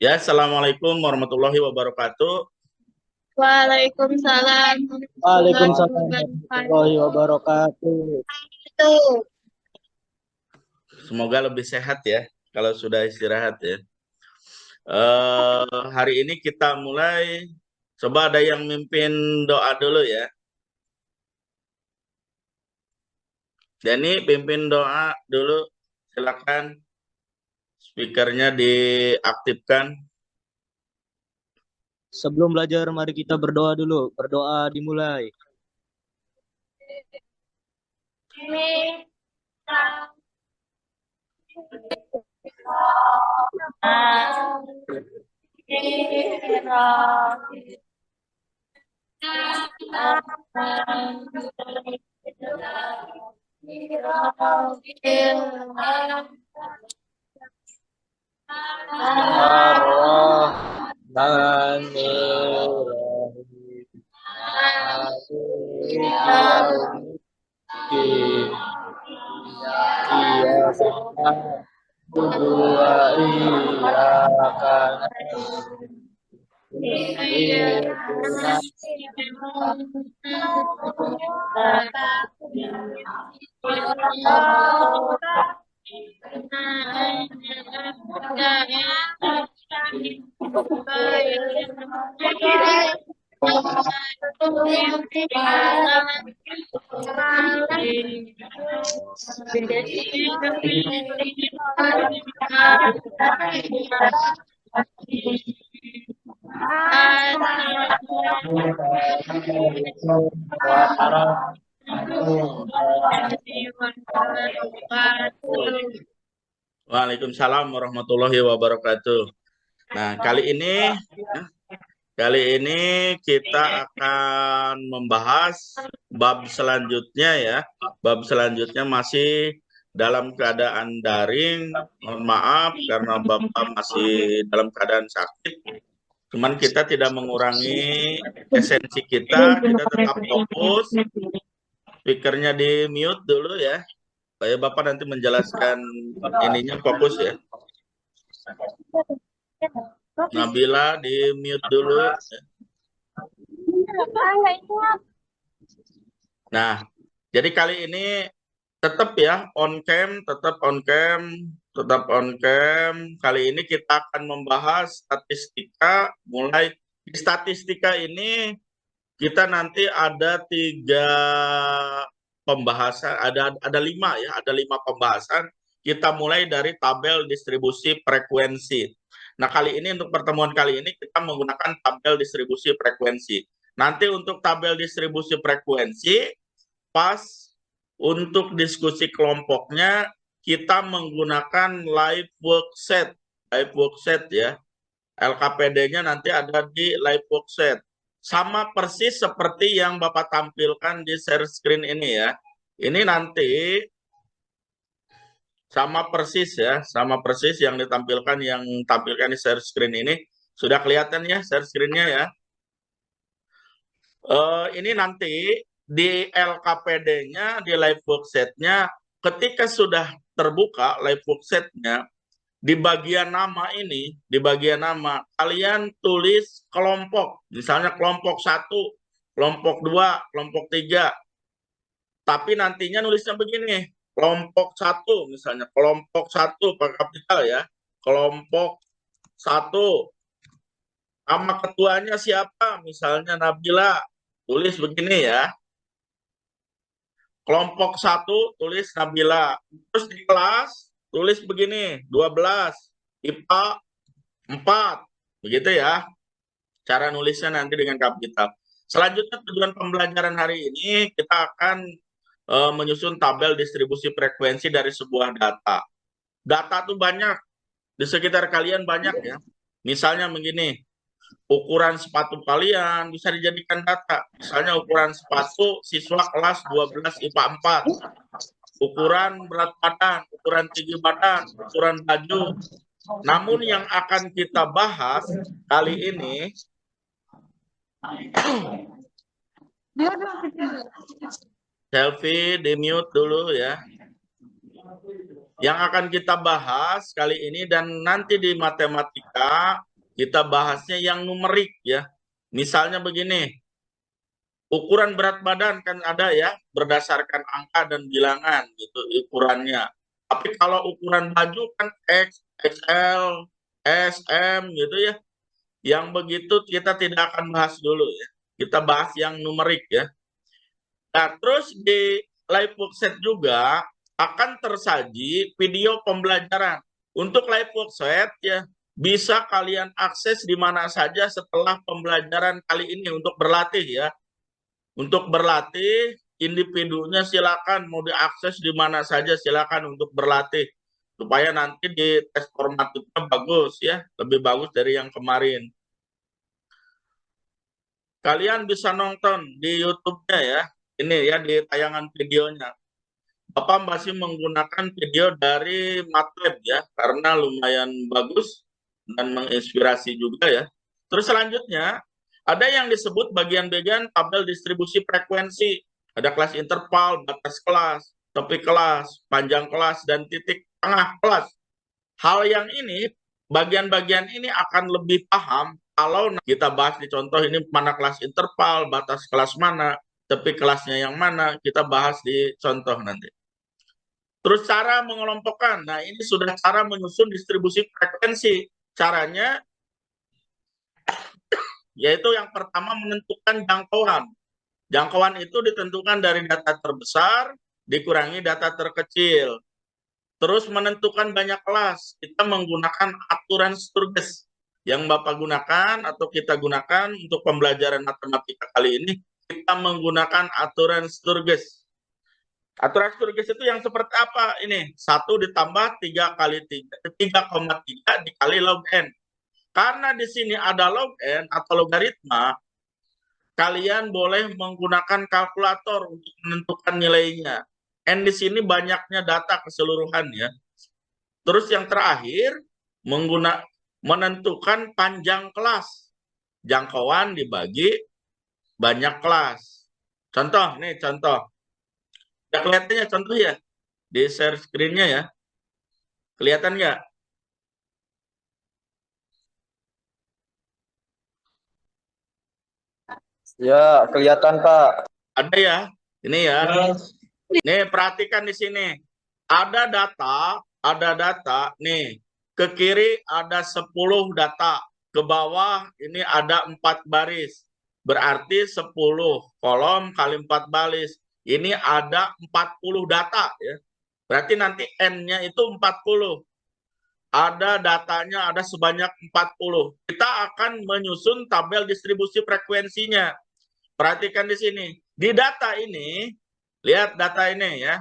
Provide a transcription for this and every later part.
Ya, Assalamualaikum warahmatullahi wabarakatuh. Waalaikumsalam warahmatullahi Waalaikumsalam warahmatullahi wabarakatuh. wabarakatuh. Itu Semoga lebih sehat ya kalau sudah istirahat ya. Hari ini kita mulai. Coba ada yang mimpin doa dulu ya. Dani, pimpin doa dulu. Silakan. Speakernya diaktifkan. Sebelum belajar, mari kita berdoa dulu. Berdoa dimulai. ini Ar-Rahmanir-Rahim. Maliki yaumiddin. Iyyaka na'budu wa iyyaka nasta'in. Waalaikumsalam warahmatullahi wabarakatuh. Nah, kali ini kita akan membahas bab selanjutnya ya. Bab selanjutnya masih dalam keadaan daring. Mohon maaf karena Bapak masih dalam keadaan sakit. Cuman kita tidak mengurangi esensi kita tetap fokus. Speakernya di mute dulu ya. Supaya Bapak nanti menjelaskan ininya fokus ya. Nabila di mute dulu. Nah, jadi kali ini tetap ya on cam, tetap on cam, tetap on cam. Kali ini kita akan membahas statistika. Mulai di statistika ini kita nanti ada 3 pembahasan, ada 5 ya, ada 5 pembahasan. Kita mulai dari tabel distribusi frekuensi. Nah, kali ini untuk pertemuan kali ini kita menggunakan tabel distribusi frekuensi. Nanti untuk tabel distribusi frekuensi, pas untuk diskusi kelompoknya kita menggunakan live worksheet. Live worksheet ya. LKPD-nya nanti ada di live worksheet. Sama persis seperti yang Bapak tampilkan di share screen ini ya. Ini nanti sama persis ya, sama persis yang ditampilkan tampilkan di share screen ini. Sudah kelihatan ya share screen-nya ya. Ini nanti di LKPD-nya, di live worksheet-nya, ketika sudah terbuka live worksheet-nya, di bagian nama ini, di bagian nama, kalian tulis kelompok. Misalnya kelompok 1, kelompok 2, kelompok 3. Tapi nantinya nulisnya begini, kelompok 1, misalnya kelompok 1 pakai kapital ya. Kelompok 1, nama ketuanya siapa? Misalnya Nabila, tulis begini ya. Kelompok 1 tulis Nabila. Terus di kelas tulis begini, 12, IPA 4. Begitu ya. Cara nulisnya nanti dengan kapital. Selanjutnya tujuan pembelajaran hari ini kita akan menyusun tabel distribusi frekuensi dari sebuah data. Data tuh banyak. Di sekitar kalian banyak ya. Misalnya begini, ukuran sepatu kalian bisa dijadikan data. Misalnya ukuran sepatu siswa kelas 12 IPA 4. Ukuran berat badan, ukuran tinggi badan, ukuran baju. Namun yang akan kita bahas kali ini, selfie di mute dulu ya. Yang akan kita bahas kali ini dan nanti di matematika kita bahasnya yang numerik ya. Misalnya begini, ukuran berat badan kan ada ya, berdasarkan angka dan bilangan gitu ukurannya. Tapi kalau ukuran baju kan X, XL, S, M gitu ya. Yang begitu kita tidak akan bahas dulu ya. Kita bahas yang numerik ya. Nah, terus di live workshop juga akan tersaji video pembelajaran. Untuk live workshop ya, bisa kalian akses di mana saja setelah pembelajaran kali ini untuk berlatih ya. Untuk berlatih, individunya silakan mau diakses di mana saja silakan untuk berlatih. Supaya nanti di tes formatifnya bagus ya, lebih bagus dari yang kemarin. Kalian bisa nonton di YouTube-nya ya. Ini ya di tayangan videonya. Bapak masih menggunakan video dari MATLAB ya, karena lumayan bagus dan menginspirasi juga ya. Terus selanjutnya, ada yang disebut bagian-bagian tabel distribusi frekuensi. Ada kelas interval, batas kelas, topik kelas, panjang kelas, dan titik tengah kelas. Hal yang ini, bagian-bagian ini akan lebih paham kalau kita bahas di contoh ini mana kelas interval, batas kelas mana, topik kelasnya yang mana, kita bahas di contoh nanti. Terus cara mengelompokkan. Nah, ini sudah cara menyusun distribusi frekuensi. Caranya yaitu yang pertama menentukan jangkauan. Jangkauan itu ditentukan dari data terbesar dikurangi data terkecil. Terus menentukan banyak kelas. Kita menggunakan aturan Sturges. Yang Bapak gunakan atau kita gunakan untuk pembelajaran matematika kali ini, kita menggunakan aturan Sturges. Aturan Sturges itu yang seperti apa? Ini 1 ditambah 3 kali 3,3 dikali log N. Karena di sini ada log N atau logaritma, kalian boleh menggunakan kalkulator untuk menentukan nilainya. N di sini banyaknya data keseluruhan ya. Terus yang terakhir, menentukan panjang kelas. Jangkauan dibagi banyak kelas. Contoh, nih contoh. Ya kelihatannya contoh ya, di share screen-nya ya. Kelihatan nggak? Ya, kelihatan Pak. Ada ya? Ini ya. Nih, perhatikan di sini. Ada data, nih. Ke kiri ada 10 data. Ke bawah ini ada 4 baris. Berarti 10 kolom kali 4 baris. Ini ada 40 data ya. Berarti nanti N-nya itu 40. Ada datanya ada sebanyak 40. Kita akan menyusun tabel distribusi frekuensinya. Perhatikan di sini. Di data ini, lihat data ini ya.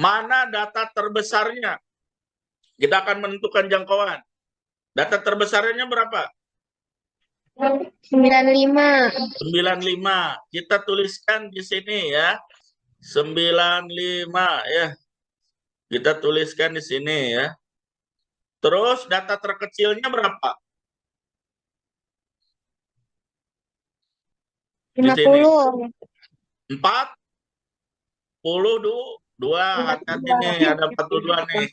Mana data terbesarnya? Kita akan menentukan jangkauan. Data terbesarnya berapa? 95. 95. Kita tuliskan di sini ya. 95 ya. Kita tuliskan di sini ya. Terus data terkecilnya berapa? Di sini. 50. 42. Hati-hati nih, ada 42 nih.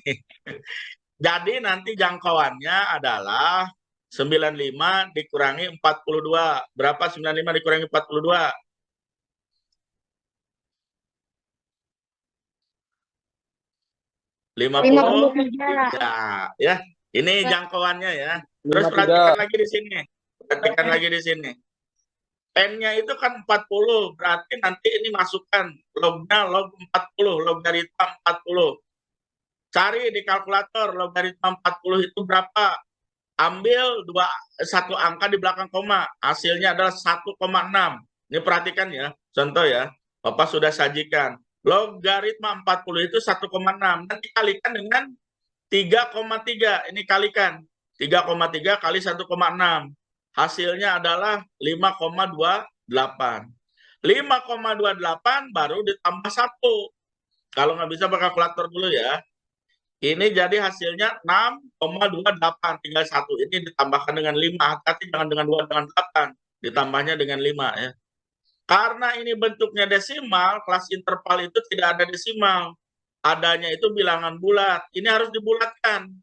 Jadi nanti jangkauannya adalah 95 dikurangi 42. Berapa 95 dikurangi 42? 53. Ya, ini jangkauannya ya. Terus 53. perhatikan lagi di sini. Perhatikan lagi di sini. N-nya itu kan 40, berarti nanti ini masukkan lognya log 40, logaritma 40. Cari di kalkulator logaritma 40 itu berapa? Ambil satu angka di belakang koma, hasilnya adalah 1,6. Ini perhatikan ya, contoh ya, Bapak sudah sajikan. Logaritma 40 itu 1,6, nanti kalikan dengan 3,3, ini kalikan. 3,3 kali 1,6. Hasilnya adalah 5,28. 5,28 baru ditambah 1. Kalau nggak bisa pakai kalkulator dulu ya. Ini jadi hasilnya 6,28. Tinggal 1. Ini ditambahkan dengan 5. Hati-hati jangan dengan 2, dengan 8. Ditambahnya dengan 5 ya. Karena ini bentuknya desimal, kelas interval itu tidak ada desimal. Adanya itu bilangan bulat. Ini harus dibulatkan.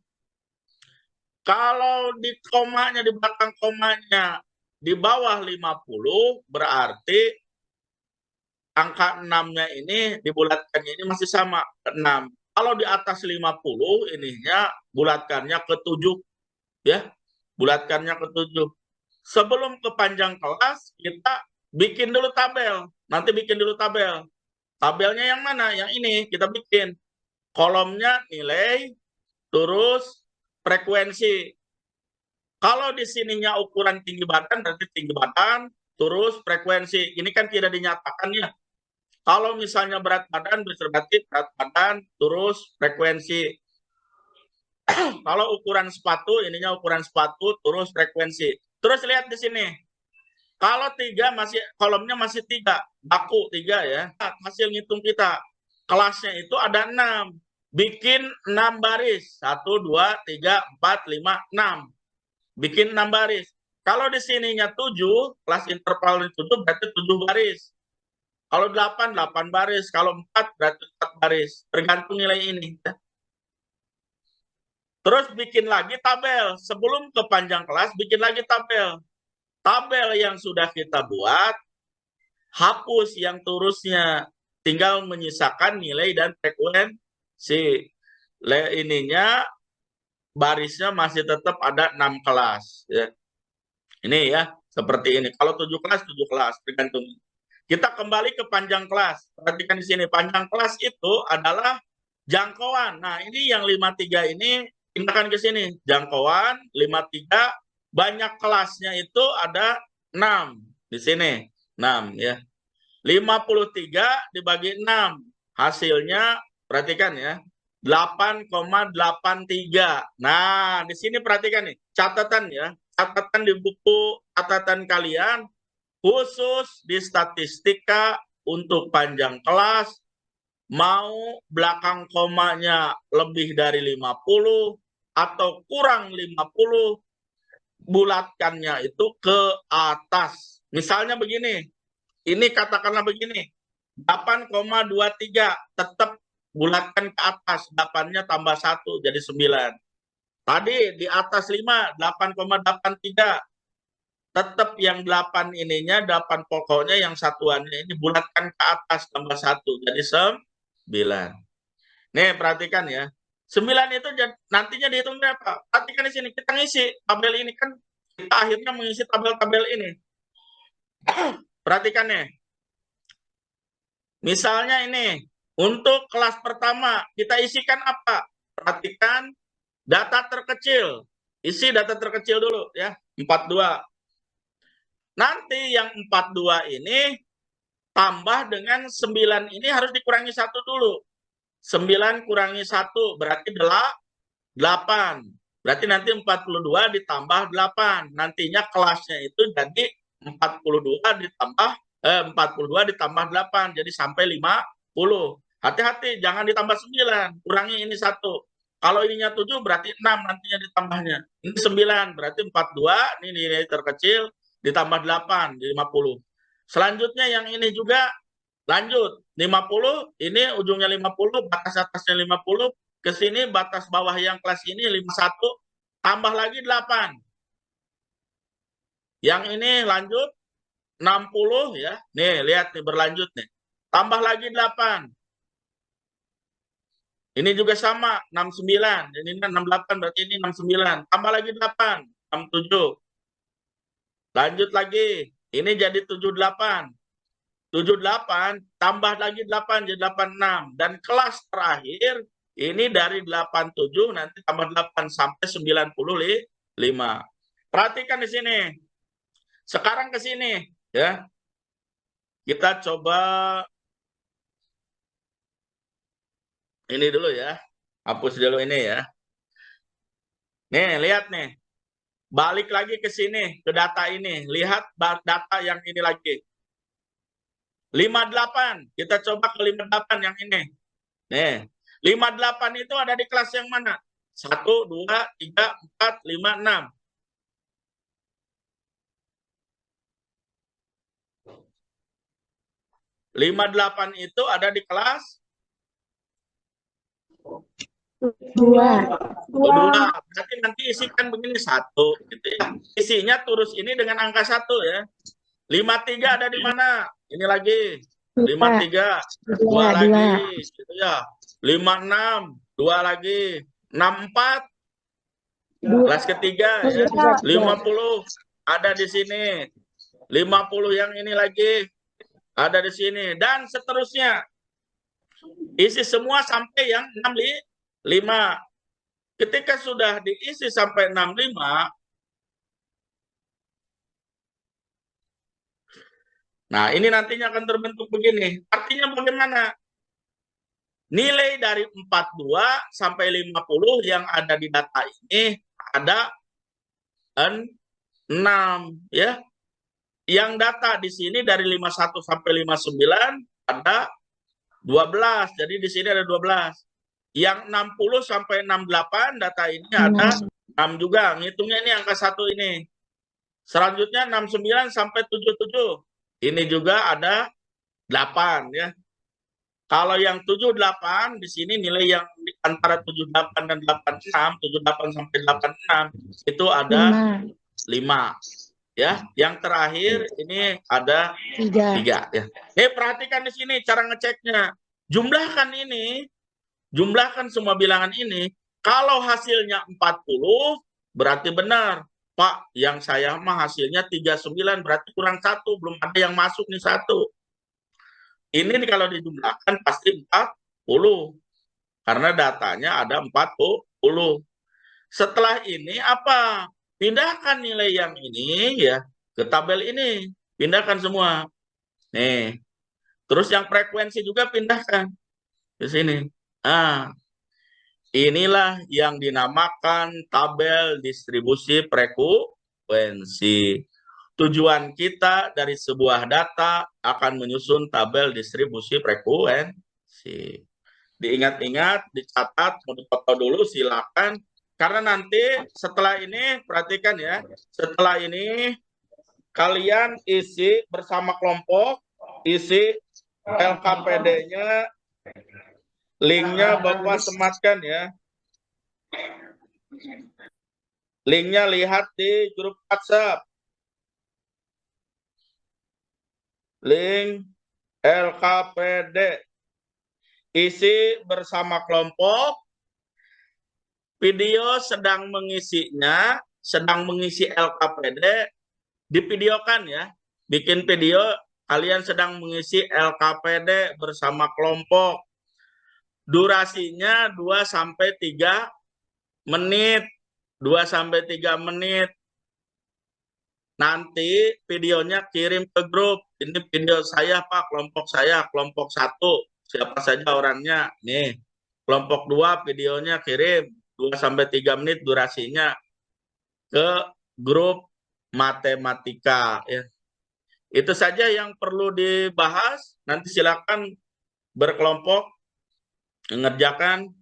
Kalau di komanya, di belakang komanya di bawah 50, berarti angka 6-nya ini dibulatkannya ini masih sama, 6. Kalau di atas 50, ininya bulatkannya ke 7, ya. Bulatkannya ke 7. Sebelum ke panjang kelas, kita bikin dulu tabel. Nanti bikin dulu tabel. Tabelnya yang mana? Yang ini kita bikin. Kolomnya nilai, terus frekuensi. Kalau di sininya ukuran tinggi badan, berarti tinggi badan, terus frekuensi. Ini kan tidak dinyatakan ya. Kalau misalnya berat badan, berarti berat badan, terus frekuensi. Kalau ukuran sepatu, ininya ukuran sepatu, terus frekuensi. Terus lihat di sini. Kalau 3 masih kolomnya masih 3, baku 3 ya. Hasil ngitung kita. Kelasnya itu ada 6. Bikin 6 baris. 1, 2, 3, 4, 5, 6. Bikin 6 baris. Kalau di sininya 7, kelas interval 7 berarti 7 baris. Kalau 8, 8 baris. Kalau 4 berarti 4 baris. Tergantung nilai ini. Terus bikin lagi tabel. Sebelum ke panjang kelas, bikin lagi tabel. Tabel yang sudah kita buat, hapus yang terusnya. Tinggal menyisakan nilai dan frekuensi. Ininya, barisnya masih tetap ada 6 kelas. Ya. Ini ya, seperti ini. Kalau 7 kelas, 7 kelas. Tergantung. Kita kembali ke panjang kelas. Perhatikan di sini. Panjang kelas itu adalah jangkauan. Nah, ini yang 53 ini, pindahkan ke sini. Jangkauan, 53, banyak kelasnya itu ada 6. Di sini, 6 ya. 53 dibagi 6. Hasilnya, perhatikan ya, 8,83. Nah, di sini perhatikan nih, catatan ya. Catatan di buku catatan kalian, khusus di statistika untuk panjang kelas, mau belakang komanya lebih dari 50 atau kurang 50, bulatkannya itu ke atas. Misalnya begini, ini katakanlah begini, 8,23, tetap bulatkan ke atas, 8-nya tambah 1 jadi 9. Tadi di atas 5, 8,83. Tetap yang 8 ininya, 8 pokoknya yang satuannya ini bulatkan ke atas tambah 1 jadi 9. Nih perhatikan ya. 9 itu nantinya dihitung berapa? Perhatikan di sini, kita ngisi tabel ini kan, kita akhirnya mengisi tabel-tabel ini. Perhatikan nih. Misalnya ini, untuk kelas pertama kita isikan apa? Perhatikan data terkecil. Isi data terkecil dulu ya, 42. Nanti yang 42 ini tambah dengan 9 ini harus dikurangi 1 dulu. 9 kurangi 1 berarti 8. Berarti nanti 42 ditambah 8. Nantinya kelasnya itu jadi 42 ditambah 8 jadi sampai 50. Hati-hati jangan ditambah 9, kurangi ini 1. Kalau ininya 7 berarti 6 nantinya ditambahnya. Ini 9 berarti 42, ini nilai terkecil ditambah 8 di 50. Selanjutnya yang ini juga lanjut 50, ini ujungnya 50, batas atasnya 50, ke sini batas bawah yang kelas ini 51, tambah lagi 8. Yang ini lanjut 60 ya. Nih, lihat nih berlanjut nih. Tambah lagi 8. Ini juga sama 69. Ini 68 berarti ini 69. Tambah lagi 8, 67. Lanjut lagi. Ini jadi 78. 78 tambah lagi 8 jadi 86. Dan kelas terakhir ini dari 87 nanti tambah 8 sampai 95. Perhatikan di sini. Sekarang ke sini ya. Kita coba ini dulu ya. Hapus dulu ini ya. Nih, lihat nih. Balik lagi ke sini, ke data ini. Lihat data yang ini lagi. 58. Kita coba ke 58 yang ini. Nih, 58 itu ada di kelas yang mana? 1, 2, 3, 4, 5, 6. Lima 8 itu ada di kelas Dua. Oh, 2. Berarti nanti isikan begini 1 gitu ya. Isinya tulis ini dengan angka 1 ya. 53 ada di mana? Ini lagi. 53, 2 lagi gitu ya. 56, 2 lagi. 64 kelas ketiga ya. 50 ada di sini. 50 yang ini lagi ada di sini dan seterusnya. Isi semua sampai yang 65. Ketika sudah diisi sampai 65, nah ini nantinya akan terbentuk begini. Artinya bagaimana? Nilai dari 42 sampai 50 yang ada di data ini ada 6 ya. Yang data di sini dari 51 sampai 59 ada 12. Jadi di sini ada 12. Yang 60 sampai 68 data ini ada 6 juga. Ngitungnya ini angka 1 ini. Selanjutnya 69 sampai 77. Ini juga ada 8 ya. Kalau yang 78 di sini nilai yang antara 78 dan 86, 78 sampai 86 itu ada 5. Ya, yang terakhir ini ada 3 ya. Perhatikan di sini cara ngeceknya. Jumlahkan semua bilangan ini. Kalau hasilnya 40 berarti benar. Pak, yang saya mah hasilnya 39 berarti kurang 1, belum ada yang masuk nih 1. Ini kalau dijumlahkan pasti 40. Karena datanya ada 40. Setelah ini apa? Pindahkan nilai yang ini ya ke tabel ini. Pindahkan semua. Nih. Terus yang frekuensi juga pindahkan ke sini. Nah, inilah yang dinamakan tabel distribusi frekuensi. Tujuan kita dari sebuah data akan menyusun tabel distribusi frekuensi. Diingat-ingat, dicatat, mau dipoto dulu silakan. Karena nanti setelah ini, perhatikan ya, setelah ini kalian isi bersama kelompok, isi LKPD-nya, linknya Bapak sematkan ya. Linknya lihat di grup WhatsApp. Link LKPD. Isi bersama kelompok. Video sedang mengisinya, sedang mengisi LKPD, divideokan ya. Bikin video, kalian sedang mengisi LKPD bersama kelompok. Durasinya 2-3 menit. 2-3 menit. Nanti videonya kirim ke grup. Ini video saya Pak, kelompok saya, kelompok 1. Siapa saja orangnya. Nih, kelompok 2 videonya kirim. 2-3 menit durasinya ke grup matematika ya. Itu saja yang perlu dibahas. Nanti silakan berkelompok mengerjakan.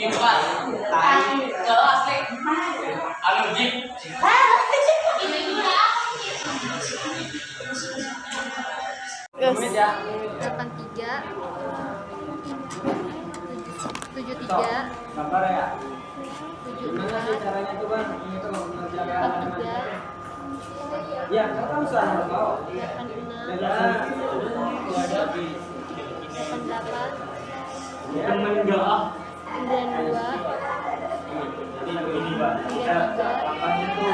Yes. 83 73 Gambar ya. 74 Gimana sih caranya tuh Bang? Ini tuh mengerjakan 83 ya, kan usah mau. 86 88 temen enggak. 92 Jadi begini Bang, kita lakukan itu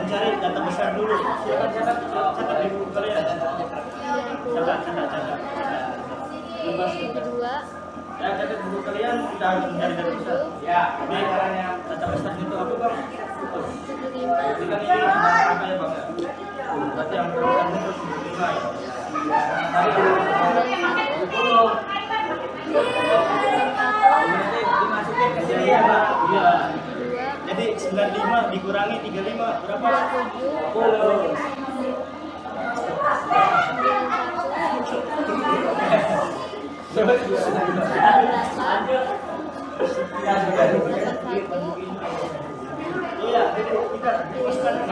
mencari data besar dulu. Silakan catat di buku kalian. Catat. Lepas itu 72 ya catat buku kalian, kita harus mencari data besar. Ya, ini caranya data besar itu apa Bang? 75 Jadi kan ini apa ya Bang? Berarti yang terbesar itu 75 ya. Tadi 10. Berarti dimasukin ke sini ya Bang? Iya. Jadi 95 dikurangi 35 berapa? 10. Iya, jadi kita teruskan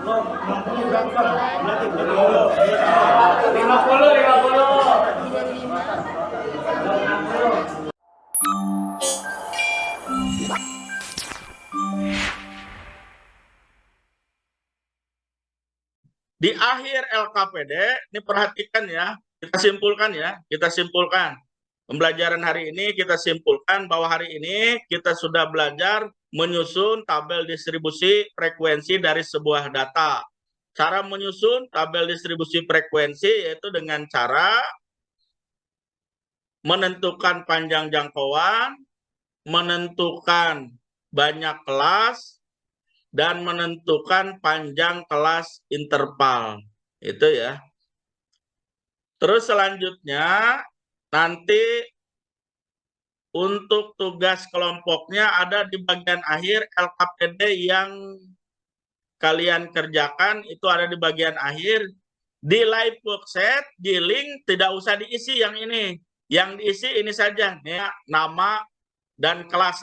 lo 60 berapa? Berarti 50. Di akhir LKPD, ini perhatikan ya, kita simpulkan. Pembelajaran hari ini kita simpulkan bahwa hari ini kita sudah belajar menyusun tabel distribusi frekuensi dari sebuah data. Cara menyusun tabel distribusi frekuensi yaitu dengan cara menentukan panjang jangkauan, menentukan banyak kelas, dan menentukan panjang kelas interval. Itu ya. Terus selanjutnya nanti untuk tugas kelompoknya ada di bagian akhir LKPD yang kalian kerjakan itu ada di bagian akhir. Di live worksheet, di link tidak usah diisi yang ini. Yang diisi ini saja, ya, nama dan kelas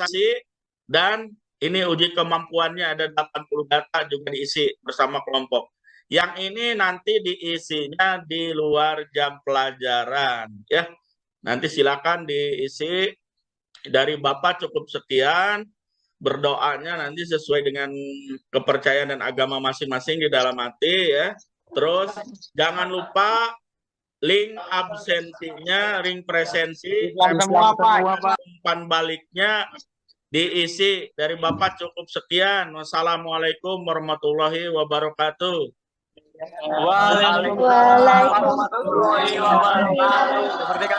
dan ini uji kemampuannya ada 80 data juga diisi bersama kelompok. Yang ini nanti diisinya di luar jam pelajaran, ya. Nanti silakan diisi dari Bapak cukup sekian. Berdoanya nanti sesuai dengan kepercayaan dan agama masing-masing di dalam hati, ya. Terus jangan lupa link absensinya, link presensi, umpan baliknya diisi dari Bapak cukup sekian. Wassalamualaikum warahmatullahi wabarakatuh. Waalaikumsalam warahmatullahi wabarakatuh. Merdeka.